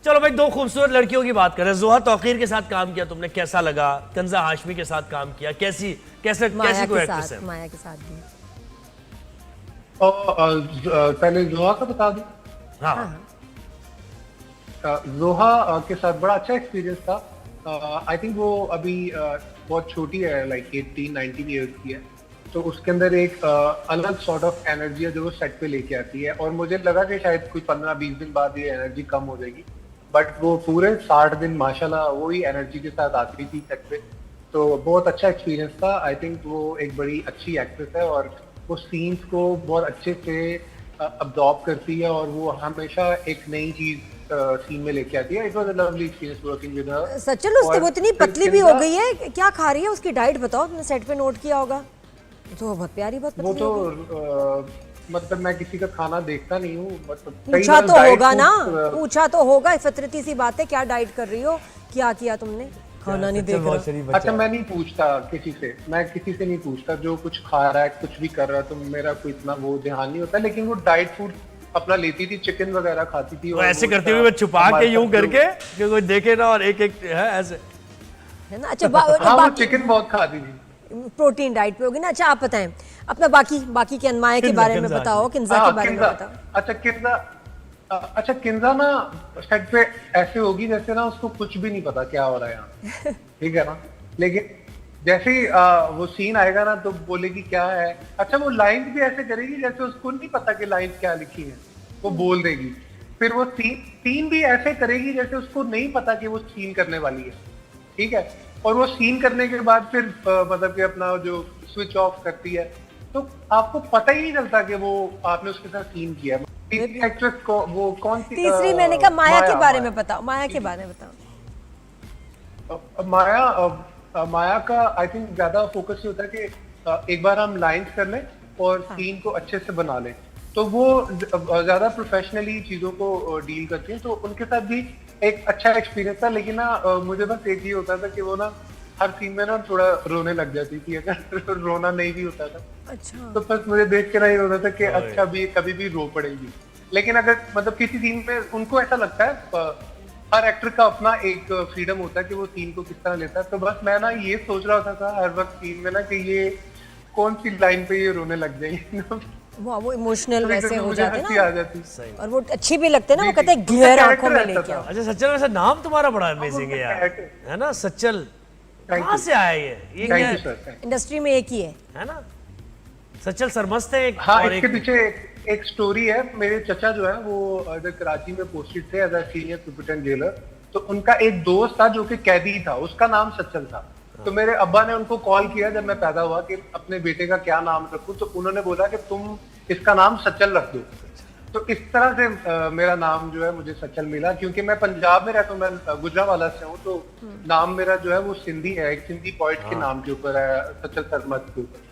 चलो भाई, दो खूबसूरत लड़कियों की बात करें। जोहा तौकीर के साथ काम किया तुमने, कैसा लगा? कंजा हाशमी के साथ काम किया, कैसी कोई एक्ट्रेस है? माया के साथ भी। और पहले जोहा का बता दूं। हाँ, हाँ। जोहा के साथ बड़ा अच्छा एक्सपीरियंस था। आई थिंक वो अभी बहुत छोटी है, लाइक 18-19 ईयर्स की है। तो उसके अंदर एक अलग सॉर्ट ऑफ एनर्जी है जो वो सेट पे लेके आती है, और मुझे लगा कि शायद कोई 15-20 दिन बाद ये एनर्जी कम हो जाएगी, बट वो पूरे 60 दिन माशाल्लाह वही एनर्जी के साथ आती थी सेट पे। तो बहुत अच्छा एक्सपीरियंस था। आई थिंक वो एक बड़ी अच्छी एक्ट्रेस है और वो सीन्स को बहुत अच्छे से अब्जॉर्ब करती है, और वो हमेशा एक नई चीज सीन में लेके आती है। It was a lovely experience working with her. सचल उसकी वो इतनी पतली भी हो गई है, क्या खा रही है? उसकी डाइट बताओ, तुमने सेट पे नोट किया होगा। तो बहुत प्यारी, बहुत पतली वो तो हो गई। मतलब मैं किसी का खाना देखता नहीं हूँ, मतलब पूछा तो होगा ना, पूछा तो होगा, फितरती सी बात है। क्या डाइट कर रही हो, क्या किया तुमने? खाना नहीं देख रहा। अच्छा, मैं नहीं पूछता किसी से, मैं किसी से नहीं पूछता। जो कुछ खा रहा है, कुछ भी कर रहा है, तो मेरा कोई इतना वो ध्यान नहीं होता। लेकिन वो डाइट फूड अपना लेती थी, चिकन वगैरह खाती थी। वो ऐसे करती हुई, मैं छुपा के यूं करके कि कोई देखे ना, और एक एक है ऐसे, है ना। अच्छा हाँ, वो चिकन बहुत खाती थी। प्रोटीन डाइट पे होगी ना। अच्छा आप बताएं अपना बाकी के माया के बारे में बताओ, किन्जा के बारे में बताओ। अच्छा किन्जा ना सेट पे ऐसे होगी जैसे ना उसको कुछ भी नहीं पता क्या हो रहा है यहाँ। ठीक है ना। लेकिन जैसे ही वो सीन आएगा ना तो बोलेगी क्या है। अच्छा, वो लाइन भी ऐसे करेगी जैसे उसको नहीं पता कि लाइन क्या लिखी है, वो बोल देगी। फिर वो सीन भी ऐसे करेगी जैसे उसको नहीं पता कि वो सीन करने वाली है। ठीक है। और वो सीन करने के बाद फिर मतलब कि अपना जो स्विच ऑफ करती है, तो आपको पता ही नहीं चलता कि वो आपने उसके साथ सीन किया है। एक्ट्रेस को वो कौन सी तीसरी मैंने कहा माया के बारे में बताओ, माया के बारे में बताओ। माया का आई थिंक ज्यादा फोकस ये होता है कि एक बार हम लाइंस कर लें और सीन को अच्छे से बना लें, तो वो ज्यादा प्रोफेशनली चीजों को डील करती हैं। तो उनके साथ भी एक अच्छा एक्सपीरियंस था। लेकिन ना मुझे बस एक ही होता था कि वो ना हर सीन में ना थोड़ा रोने लग जाती थी, अगर रोना नहीं भी होता था। अच्छा। तो बस मुझे देख के ना ये होता था कि अच्छा भी कभी भी रो पड़ेगी। लेकिन अगर मतलब किसी सीन में उनको ऐसा लगता है, हर एक्टर का अपना एक फ्रीडम होता है कि वो सीन को किस तरह लेता है। तो बस मैं ना ये सोच रहा होता था हर वक्त सीन में ना कि ये कौन सी लाइन पे ये रोने लग जाएंगे। वो इमोशनल वैसे हो जाते ना, आ जाती। और वो अच्छी भी लगते ना, वो कहते हैं ग्लेयर आंखों में लेके आओ। अच्छा सच्चल, वैसे नाम तुम्हारा बड़ा अमेजिंग है यार, है ना सच्चल? कहाँ से आया ये? इंडस्ट्री में एक ही है ना सच्चल सरमस्त है। हाँ, इसके पीछे एक स्टोरी है। मेरे चचा जो है वो इधर कराची में पोस्टेड थे as a senior superintendent jailer. तो उनका एक दोस्त था जो कि कैदी था, उसका नाम सच्चल था। तो मेरे अब्बा ने उनको कॉल किया जब मैं पैदा हुआ कि अपने बेटे का क्या नाम रखूं, तो उन्होंने बोला कि तुम इसका नाम सच्चल रख दो। तो इस तरह से मेरा नाम जो है मुझे सच्चल मिला, क्योंकि मैं पंजाब में रहता हूँ, मैं गुजरावाला से हूँ। तो नाम मेरा जो है वो सिंधी है, एक सिंधी पोइट के नाम के ऊपर है, सच्चल सरमस्त के ऊपर।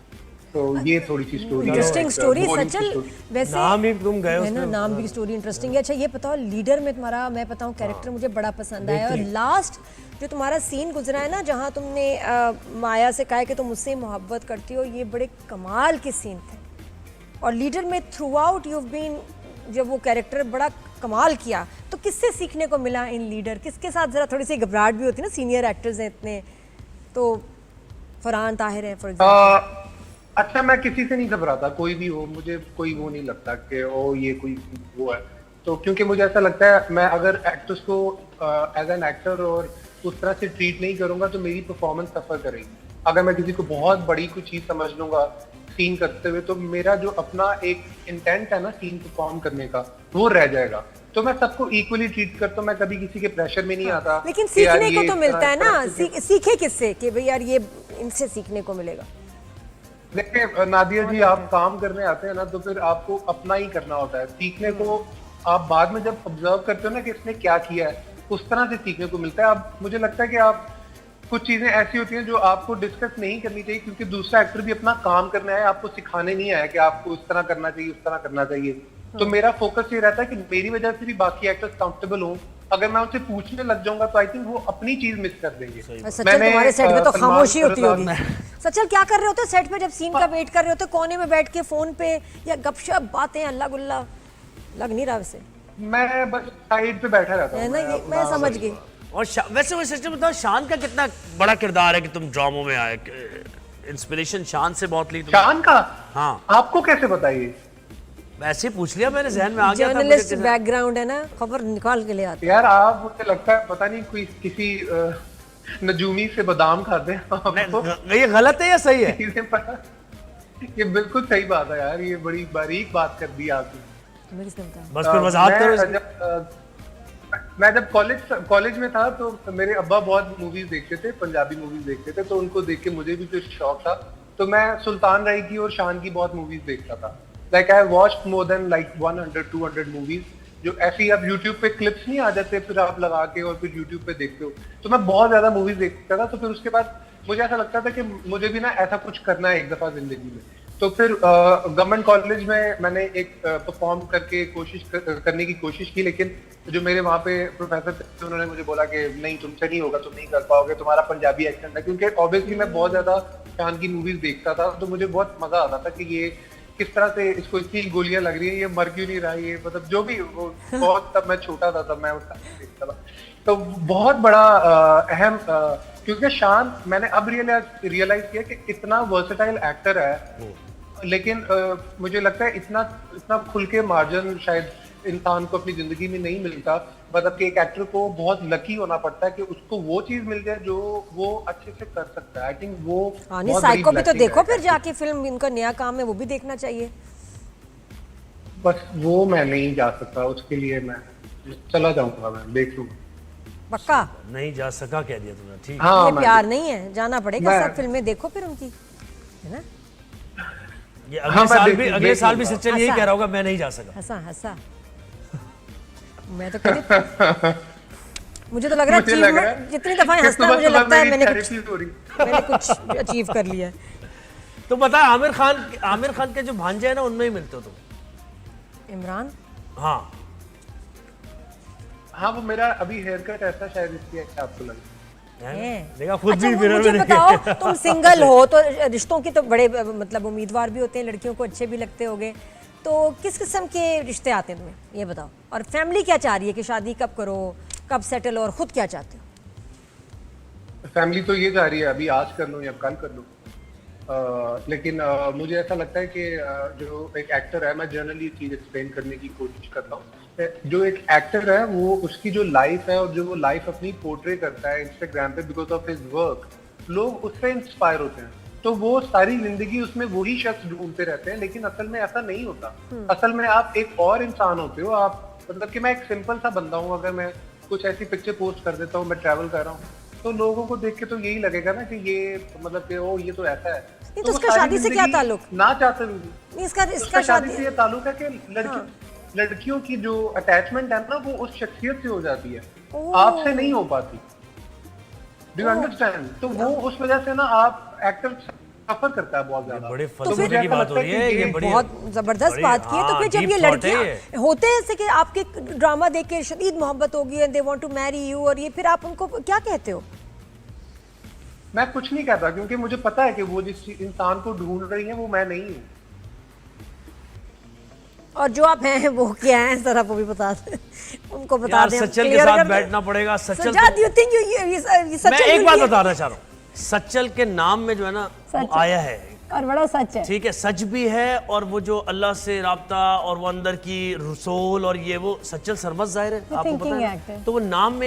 तो ये थोड़ी सी स्टोरी, इंटरेस्टिंग स्टोरी सच्चल। वैसे नाम ही तुम गए है ना, नाम भी स्टोरी इंटरेस्टिंग है। अच्छा ये बताओ, लीडर में तुम्हारा मैं बताऊं कैरेक्टर मुझे बड़ा पसंद आया, और लास्ट जो तुम्हारा सीन गुजरा है ना, जहां तुमने माया से कहा कि तुम मुझसे मोहब्बत करती हो, ये बड़े कमाल के सीन थे। और लीडर में थ्रू आउट यू बीन, जब वो कैरेक्टर बड़ा कमाल किया, तो किससे सीखने को मिला इन लीडर? किसके साथ जरा थोड़ी सी घबराहट भी होती है ना, सीनियर एक्टर्स हैं इतने, तो फरहान ताहिर है फॉर एग्जांपल। अच्छा, मैं किसी से नहीं घबराता, कोई भी हो, मुझे कोई वो नहीं लगता कि ओ ये कोई वो है। तो क्योंकि मुझे ऐसा लगता है मैं अगर एक्टर्स को एज एन एक्टर और उस तरह से ट्रीट नहीं करूंगा तो मेरी परफॉर्मेंस सफर करेगी। अगर मैं किसी को बहुत बड़ी कोई चीज समझ लूंगा सीन करते हुए, तो मेरा जो अपना एक इंटेंट है ना सीन परफॉर्म करने का, वो रह जाएगा। तो मैं सबको इक्वली ट्रीट करता हूँ, मैं कभी किसी के प्रेशर में नहीं आता। लेकिन सीखने को तो मिलता है ना, सीखे किससे कि भाई यार ये इनसे सीखने को मिलेगा? देखिए नादिया जी, आप काम करने आते हैं ना तो फिर आपको अपना ही करना होता है। सीखने को आप बाद में जब ऑब्जर्व करते हो ना कि इसने क्या किया है, उस तरह से सीखने को मिलता है। अब मुझे लगता है कि आप कुछ चीजें ऐसी होती हैं जो आपको डिस्कस नहीं करनी चाहिए, क्योंकि दूसरा एक्टर भी अपना काम करना है, आपको सिखाने नहीं आया कि आपको इस तरह करना चाहिए, उस तरह करना चाहिए। तो मेरा फोकस ये रहता है कि मेरी वजह से भी बाकी एक्टर्स कंफर्टेबल हों। अगर मैं उनसे पूछने लग जाऊंगा तो आई थिंक वो अपनी चीज मिस कर देंगे। सच्चल तुम्हारे सेट में तो खामोशी होती होगी। सच्चल क्या कर रहे होते सेट पे जब सीन का वेट कर रहे होते? कोने में बैठ के फोन पे या गपशप बातें, अल्लाह गुल्ला? लग नहीं रहा वैसे। मैं बस साइड पे बैठा रहता है हूँ। ना, ये मैं समझ गई। और वैसे वैसे सच में बताओ, शान का कितना बड़ा किरदार है कि तुम ड्रामों में आए? इंस्पिरेशन शान से बहुत ली तुमने? शान का? हाँ, आपको कैसे बताइए? वैसे ही पूछ लिया मैंने, जहन में आ गया था मुझे जर्नलिस्ट किसी- बैकग्राउंड है ना, खबर निकाल के ले आते यार आप, मुझे लगता है पता नहीं कोई किसी नजूमी से बादाम खाते हैं आपको। नहीं, ये गलत है या सही है? इन्हें पता, ये बिल्कुल सही बात है यार, ये बड़ी बारीक बात कर दी आपने। तुम्हें किसने बताया? बस फिर वजाहत करो इसकी। मैं जब कॉलेज में था तो मेरे अब्बा बहुत मूवीज देखते थे, पंजाबी मूवीज देखते थे, तो उनको देख के मुझे भी कुछ शौक था। तो मैं सुल्तान राय की और शान की बहुत मूवीज देखता था। Like I watched more than like 100-200 movies, जो ऐसे ही अब यूट्यूब पे क्लिप्स नहीं आ जाते, फिर आप लगा के और फिर यूट्यूब पे देखते हो। तो मैं बहुत ज्यादा मूवीज देखता था। तो फिर उसके बाद मुझे ऐसा लगता था कि मुझे भी ना ऐसा कुछ करना है एक दफा जिंदगी में। तो फिर गवर्नमेंट कॉलेज में मैंने एक परफॉर्म करके करने की कोशिश की, लेकिन जो मेरे वहाँ पे प्रोफेसर थे उन्होंने मुझे बोला कि नहीं, तुमसे नहीं होगा, तुम नहीं कर पाओगे, तुम्हारा पंजाबी एक्सेंट है। क्योंकि ऑब्वियसली मैं बहुत ज्यादा शान की मूवीज देखता था, तो मुझे बहुत मजा आता था कि ये किस तरह से इसको इतनी गोलियां लग रही है, ये मर क्यों नहीं रहा, ये मतलब जो भी वो बहुत, तब मैं छोटा था तब मैं उसका देखता था। तो बहुत बड़ा अहम, क्योंकि शान मैंने अब रियलाइज किया कि इतना वर्सेटाइल एक्टर है, लेकिन मुझे लगता है इतना खुल के मार्जिन शायद इंसान को अपनी जिंदगी में नहीं मिलता। मतलब कि एक एक्टर को बहुत लकी होना पड़ता है कि उसको वो चीज मिल जाए जो वो अच्छे से कर सकता है। आई थिंक वो हाँ नहीं, बहुत बड़ी साइको भी तो blessing देखो है। फिर जाके, फिल्म इनका नया काम है, वो भी देखना चाहिए। बस वो मैं नहीं जा सकता, उसके लिए मैं चला जाऊंगा, मैं देख लूंगा। पक्का? नहीं जा सका कह दिया तुमने, ठीक। हाँ, ये मैं- प्यार नहीं है, जाना पड़ेगा। मैं- सब फिल्में देखो फिर उनकी, है ना। ये हाँ, अगले मैं साल भी देख लूंगा। सच्चल यही ऐसा। कह रहा होगा, मैं नहीं जा सका। हंसा हंसा। मैं तो कभी मुझे तो लग रहा है मुझे लग रहा achievement- है जितनी दफा कि हंसता है सुबह मुझे सुबह लगता है मेरी मैंने therapy हो रही। कुछ अचीव कर लिया है। तो बता, आमिर खान के जो भांजे है ना, उनमें ही मिलते हो तुम? इमरान? हाँ, हाँ, वो मेरा अभी हेयर कट ऐसा शायद इसलिए अच्छा आपको लगे। है। देखा खुद अच्छा, भी वो मिरर मुझे में बताओ, देखे। तुम सिंगल हो तो रिश्तों की तो बड़े मतलब उम्मीदवार भी होते हैं, लड़कियों को अच्छे भी लगते होंगे, तो किस किस्म के रिश्ते आते हैं तुम्हें, ये बताओ। और फैमिली क्या चाह रही है कि शादी कब करो, कब सेटल, और खुद क्या चाहते हो? फैमिली तो ये चाह रही है अभी आज कर लूं या कल कर लूं। लेकिन मुझे ऐसा लगता है कि जो एक एक्टर है, मैं जनरली ये चीज एक्सप्लेन करने की कोशिश करता हूँ। जो एक एक्टर है वो, उसकी जो लाइफ है और जो वो लाइफ अपनी पोर्ट्रे करता है इंस्टाग्राम पे बिकॉज ऑफ हिज वर्क, लोग उससे इंस्पायर होते हैं। तो वो सारी जिंदगी उसमें वही शख्स ढूंढते रहते हैं, लेकिन असल में ऐसा नहीं होता। असल में आप एक और इंसान होते हो। आप मतलब कि मैं एक सिंपल सा बंदा हूँ, अगर मैं कुछ ऐसी पिक्चर पोस्ट कर देता हूँ, मैं ट्रैवल कर रहा हूँ, तो लोगों को देख के तो यही लगेगा ना कि ये मतलब कि ओ ये तो ऐसा है। तो वो उसका सारी शादी से क्या जिंदगी ताल्लुक? ना चाहते हुए भी नहीं, इसका उसका शादी शादी से ये ताल्लुक है कि लड़कियों की जो अटैचमेंट है ना, वो उस शख्सियत से हो जाती है, आपसे नहीं हो पाती। Do you understand? तो वो उस वजह से ना आप एक्टर सफर करता है बहुत ज्यादा। बड़े तो फलसफे मुझे की ऐसा बात हो लगता रही है है, कि ये ये बड़ी बहुत जबरदस्त बड़ी- बात की है। तो हाँ, फिर जब deep ये thought है लड़कियां ये। होते हैं ऐसे कि आपके ड्रामा देख के शदीद मोहब्बत होगी and they want to marry you, और ये फिर आप उनको क्या कहते हो? मैं कुछ नहीं कहता, क्योंकि मुझे पता है कि वो जिस इंसान को ढूंढ रही है वो मैं नहीं हूँ। और जो आप हैं वो क्या हैं, जरा वो भी बता दें, उनको बता यार, दें। सच्चल के clear साथ कर दें। बैठना पड़ेगा। सच्चल सज्जाद, you think ये मैं सच्चल एक बात ये- बताना चाह रहा हूँ, सच्चल के नाम में जो है ना, वो सच। आया है, और बड़ा सच है। ठीक है, सच भी है, और वो जो अल्लाह से राब्ता और वो अंदर की रसूल और ये वो सच्चल सरमत जाहिर है, आपको पता thinking है actor। तो वो नाम में